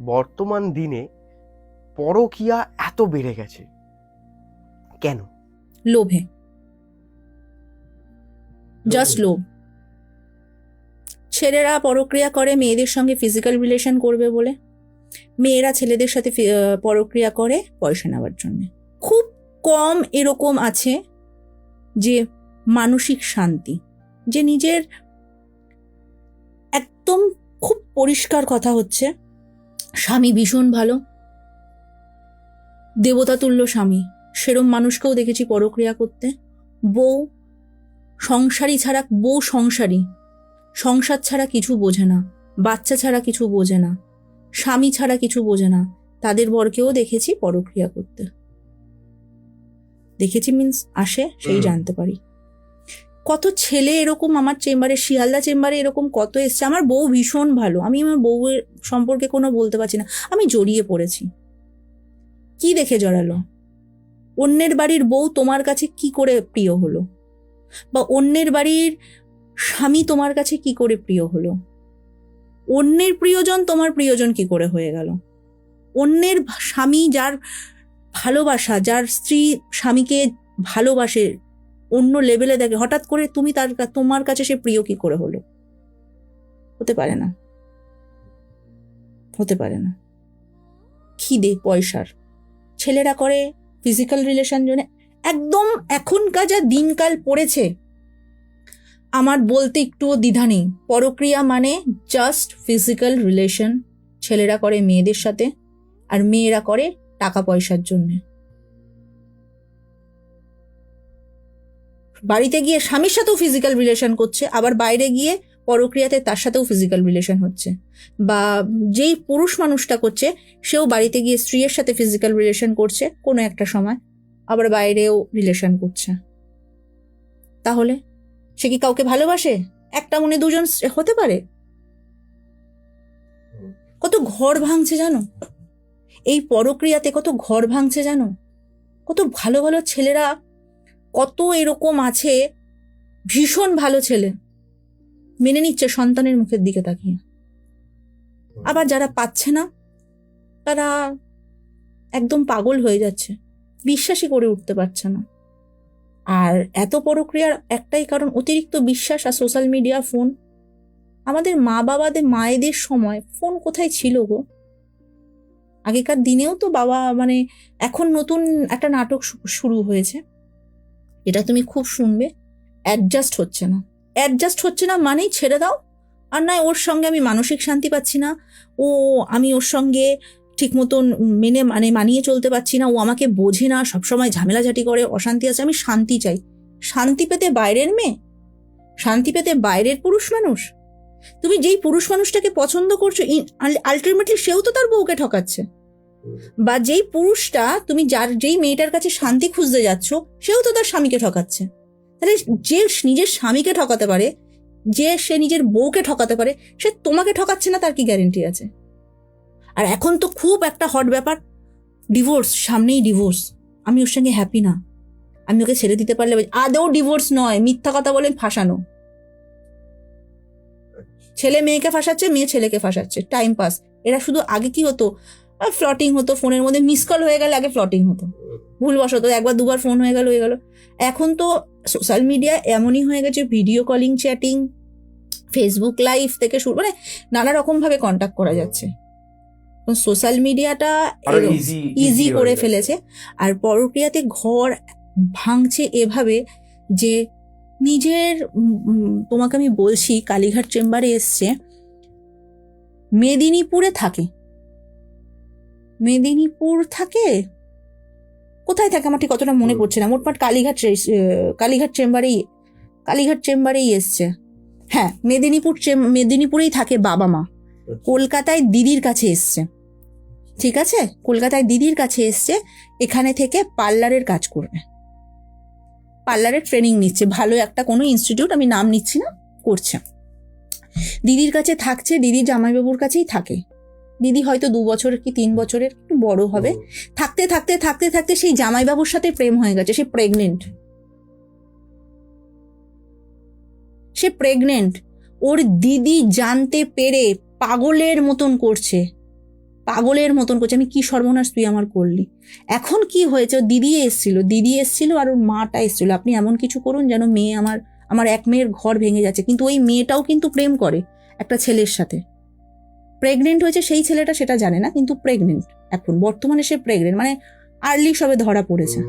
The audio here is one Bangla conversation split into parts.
বর্তমান দিনে পরকীয়া এত বেড়ে গেছে কেন? লোভে, জাস্ট লোভ। ছেলেরা পরক্রিয়া করে মেয়েদের সঙ্গে ফিজিক্যাল রিলেশন করবে বলে, মেয়েরা ছেলেদের সাথে পরক্রিয়া করে পয়সা নেওয়ার জন্য। খুব কম এরকম আছে যে মানসিক শান্তি, যে নিজের একদম খুব পরিষ্কার কথা হচ্ছে, স্বামী ভীষণ ভালো, দেবতাতুল্য স্বামী, সেরম মানুষকেও দেখেছি পরক্রিয়া করতে। বউ সংসারী ছাড়া, বউ সংসারী, সংসার ছাড়া কিছু বোঝে না, বাচ্চা ছাড়া কিছু বোঝে না, স্বামী ছাড়া কিছু বোঝে না, তাদের বরকেও দেখেছি পরক্রিয়া করতে। দেখেছি মিন্স আসে সেই জানতে পারি। কত ছেলে এরকম আমার চেম্বারে, শিয়ালদা চেম্বারে এরকম কত এসছে, আমার বউ ভীষণ ভালো, আমি আমার বউয়ের সম্পর্কে কোনো বলতে পারছি না, আমি জড়িয়ে পড়েছি। কি দেখে জড়ালো? অন্যের বাড়ির বউ তোমার কাছে কি করে প্রিয় হলো, বা অন্যের বাড়ির স্বামী তোমার কাছে কি করে প্রিয় হলো, অন্যের প্রিয়জন তোমার প্রিয়জন কি করে হয়ে গেল, অন্যের স্বামী যার ভালোবাসা, যার স্ত্রী স্বামীকে ভালোবাসে, অন্য লেভেলে দেখে, হঠাৎ করে তুমি তোমার কাছে সে প্রিয় কি করে হলো? হতে পারে না, হতে পারে না। খিদে পয়সার ছেলেরা করে ফিজিক্যাল রিলেশন জন্য। একদম এখনকার যা দিনকাল পড়েছে, আমার বলতে একটুও দ্বিধা নেই, পরক্রিয়া মানে জাস্ট ফিজিক্যাল রিলেশন ছেলেরা করে মেয়েদের সাথে, আর মেয়েরা করে টাকা পয়সার জন্য। বাড়িতে গিয়ে স্বামীর সাথেও ফিজিক্যাল রিলেশন করছে, আবার বাইরে গিয়ে পরক্রিয়াতে তার সাথেও ফিজিক্যাল রিলেশন হচ্ছে। বা যেই পুরুষ মানুষটা করছে সেও বাড়িতে গিয়ে স্ত্রীর সাথে ফিজিক্যাল রিলেশন করছে কোনো একটা সময়, আবার বাইরেও রিলেশন করছে। তাহলে সে কি কাউকে ভালোবাসে? একটা মনে দুজন হতে পারে? কত ঘর ভাঙছে জানো এই পরক্রিয়াতে, কত ঘর ভাঙছে জানো, কত ভালো ভালো ছেলেরা, কত এরকম আছে ভীষণ ভালো ছেলে মেনে নিচ্ছে সন্তানের মুখের দিকে তাকিয়ে। আবার যারা পাচ্ছে না তারা একদম পাগল হয়ে যাচ্ছে, বিশ্বাসই করে উঠতে পারছে না। আর এত পরক্রিয়ার একটাই কারণ, অতিরিক্ত বিশ্বাস আর সোশ্যাল মিডিয়া, ফোন। আমাদের মা বাবাদের, মায়েদের সময় ফোন কোথায় ছিল গো? আগেকার দিনেও তো বাবা, মানে এখন নতুন একটা নাটক শুরু হয়েছে, এটা তুমি খুব শুনবে, অ্যাডজাস্ট হচ্ছে না। অ্যাডজাস্ট হচ্ছে না মানেই ছেড়ে দাও, আর নয় ওর সঙ্গে আমি মানসিক শান্তি পাচ্ছি না, আমি ওর সঙ্গে ঠিক মতন মানিয়ে চলতে পারছি না, ও আমাকে বোঝে না, সবসময় ঝামেলাঝাটি করে, অশান্তি আছে, আমি শান্তি চাই। শান্তি পেতে বাইরের মেয়ে, শান্তি পেতে বাইরের পুরুষ মানুষ। তুমি যেই পুরুষ মানুষটাকে পছন্দ করছো, আলটিমেটলি সেও তো তার বউকে ঠকাচ্ছে। বা যেই পুরুষটা তুমি যেই মেয়েটার কাছে শান্তি খুঁজতে যাচ্ছ, সেও তো তার স্বামীকে ঠকাচ্ছে। তাহলে যে নিজের স্বামীকে ঠকাতে পারে, যে সে নিজের বউকে ঠকাতে পারে, সে তোমাকে ঠকাচ্ছে না তার কি গ্যারেন্টি আছে? আর এখন তো খুব একটা হট ব্যাপার, ডিভোর্স, সামনেই ডিভোর্স, আমি ওর সঙ্গে হ্যাপি না, আমি ওকে ছেড়ে দিতে পারলে। আদৌ ডিভোর্স নয়, মিথ্যা কথা বলে ফাঁসানো। ছেলে মেয়েকে ফাঁসাচ্ছে, মেয়ে ছেলেকে ফাঁসাচ্ছে, টাইম পাস। এরা শুধু, আগে কি হতো, ফ্লটিং হতো, ফোনের মধ্যে মিস কল হয়ে গেলে আগে ফ্লটিং হতো, ভুলবশত একবার দুবার ফোন হয়ে গেল। এখন তো সোশ্যাল মিডিয়া এমনই হয়ে গেছে, video calling, chatting, Facebook live থেকে শুরু, মানে নানা রকম ভাবে কন্ট্যাক্ট করা যাচ্ছে। সোশ্যাল মিডিয়াটা ইজি করে ফেলেছে। আর পরক্রিয়াতে ঘর ভাঙছে এভাবে যে নিজের, তোমাকে আমি বলছি, কালীঘাট চেম্বারে এসছে, মেদিনীপুরে থাকে, মেদিনীপুর থাকে, কোথায় থাকে আমার ঠিক কতটা মনে পড়ছে না, মোটমাট কালীঘাট চেম্বারেই এসছে। হ্যাঁ, মেদিনীপুরেই থাকে বাবা মা, কলকাতায় দিদির কাছে এসছে, ঠিক আছে, কলকাতায় দিদির কাছে এসছে, এখানে থেকে পার্লারের কাজ করবে, পার্লারের ট্রেনিং নিচ্ছে, ভালো একটা কোনো ইনস্টিটিউট, আমি নাম নিচ্ছি না, করছে, দিদির কাছে থাকছে, দিদির জামাইবাবুর কাছেই থাকে। দিদি হয়তো 2 বছরের কি 3 বছরের, একটু বড় হবে। থাকতে থাকতে থাকতে থাকতে সেই জামাইবাবুর সাথে প্রেম হয়ে গেছে, সে প্রেগনেন্ট। ওর দিদি জানতে পেরে পাগলের মতন করছে, পাগলের মতন করছে, আমি কি সর্বনাশ তুই আমার করলি। এখন কি হয়েছে, দিদি এসছিল আর ওর মাটা এসছিল, আপনি এমন কিছু করুন যেন মেয়ে আমার এক মেয়ের ঘর ভেঙে যাচ্ছে। কিন্তু ওই মেয়েটাও কিন্তু প্রেম করে একটা ছেলের সাথে, প্রেগনেন্ট হয়েছে, সেই ছেলেটা সেটা জানে না, কিন্তু প্রেগনেন্ট এখন বর্তমানে, সে প্রেগনেন্ট, মানে আর্লি সবে ধরা পড়েছে।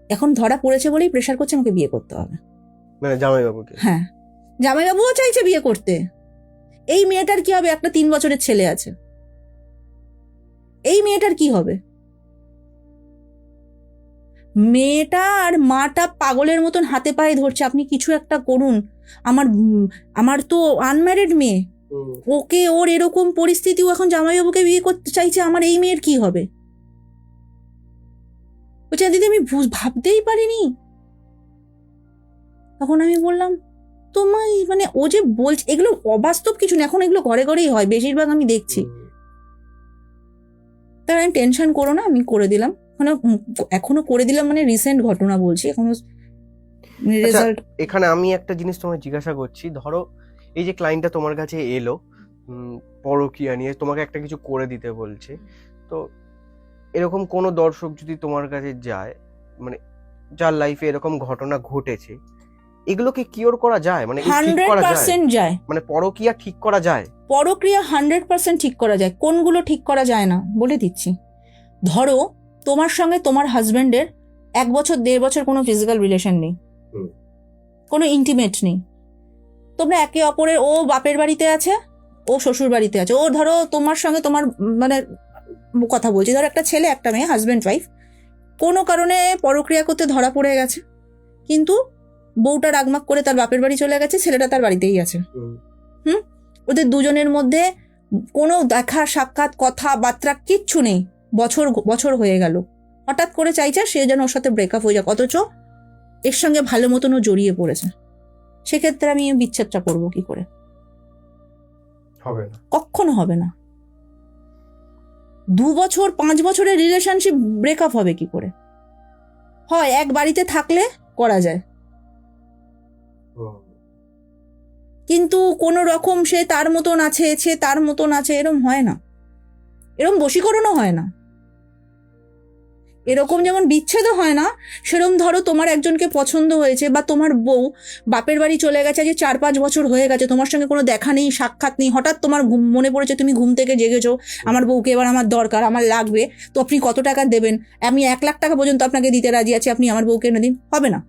এখন ধরা পড়েছে বলেই প্রেশার করছে আমাকে বিয়ে করতে হবে। মানে জামাইবাবুকে? হ্যাঁ, জামাইবাবুও চাইছে বিয়ে করতে। এই মেয়েটার কি হবে, একটা 3 বছরের ছেলে আছে, এই মেয়েটার কি হবে? মেয়েটা আর মাটা পাগলের মতন হাতে পায়ে ধরছে, আপনি কিছু একটা করুন। আমার তো আনম্যারিড মেয়ে, ওকে, ওর এরকম পরিস্থিতিও এখন জামাইবাবুকে বিয়ে করতে চাইছে, আমার এই মেয়ের কি হবে? বলছে দিদি আমি ভাবতেই পারিনি। তখন আমি বললাম তোমায়, মানে ও যে বলছে এগুলো অবাস্তব কিছু না, এখন এগুলো ঘরে ঘরেই হয় বেশিরভাগ, আমি দেখছি। তার আমি টেনশন করো না, আমি করে দিলাম, এখনো করে দিলাম, মানে রিসেন্ট ঘটনা বলছি, এখনো রেজাল্ট। এখানে আমি একটা জিনিস তোমায় জিজ্ঞাসা করছি, ধরো এই যে ক্লায়েন্টটা তোমার কাছে এলো পরকীয়া নিয়ে, তোমাকে একটা কিছু করে দিতে বলছে, তো এরকম কোনো দর্শক যদি তোমার কাছে যায়, মানে যার লাইফে এরকম ঘটনা ঘটেছে, এগুলোকে কিওর করা যায়? মানে ঠিক করা যায়? 100% যায়। মানে পরকীয়া ঠিক করা যায়? পরক্রিয়া 100% ঠিক করা যায়। কোনগুলো ঠিক করা যায় না বলে দিচ্ছি। ধরো তোমার সঙ্গে তোমার হাজবেন্ডের 1 বছর 1.5 বছর কোনো ফিজিক্যাল রিলেশন নেই, কোনো ইন্টিমেট নেই, তোমরা একে অপরের, ও বাপের বাড়িতে আছে, ও শ্বশুর বাড়িতে আছে, ও ধরো তোমার সঙ্গে তোমার, মানে কথা বলছি, ধরো একটা ছেলে একটা মেয়ে, হাজবেন্ড ওয়াইফ, কোনো কারণে পরক্রিয়া করতে ধরা পড়ে গেছে, কিন্তু বউটা রাগমাগ করে তার বাপের বাড়ি চলে গেছে, ছেলেটা তার বাড়িতেই আছে। ওদের দুজনের মধ্যে কোনো দেখা সাক্ষাৎ কথাবার্তা কিচ্ছু নেই, বছর বছর হয়ে গেল, হঠাৎ করে চাইছে সে যেন ওর সাথে ব্রেকআপ হয়ে যাক, অথচ এর সঙ্গে ভালো মতনও জড়িয়ে পড়েছে। সেক্ষেত্রে আমি বিচ্ছেদটা করবো কি করে? হবে না, কখনো হবে না। 2 বছর 5 বছরের রিলেশনশিপ ব্রেকআপ হবে কি করে? হয় এক বাড়িতে থাকলে করা যায়, কিন্তু কোন রকম সে তার মতন আছে এরম হয় না, এরম বশীকরণও হয় না, এরকম যেমন বিচ্ছেদও হয় না, সেরম ধরো তোমার একজনকে পছন্দ হয়েছে, বা তোমার বউ বাপের বাড়ি চলে গেছে, যে 4-5 বছর হয়ে গেছে, তোমার সঙ্গে কোনো দেখা নেই সাক্ষাৎ নেই, হঠাৎ তোমার মনে পড়েছে, তুমি ঘুম থেকে জেগেছো, আমার বউকে এবার আমার দরকার, আমার লাগবে, তো আপনি কত টাকা দেবেন? আমি 1 লাখ টাকা পর্যন্ত আপনাকে দিতে রাজি আছি, আপনি আমার বউকে এনে দিন। হবে না,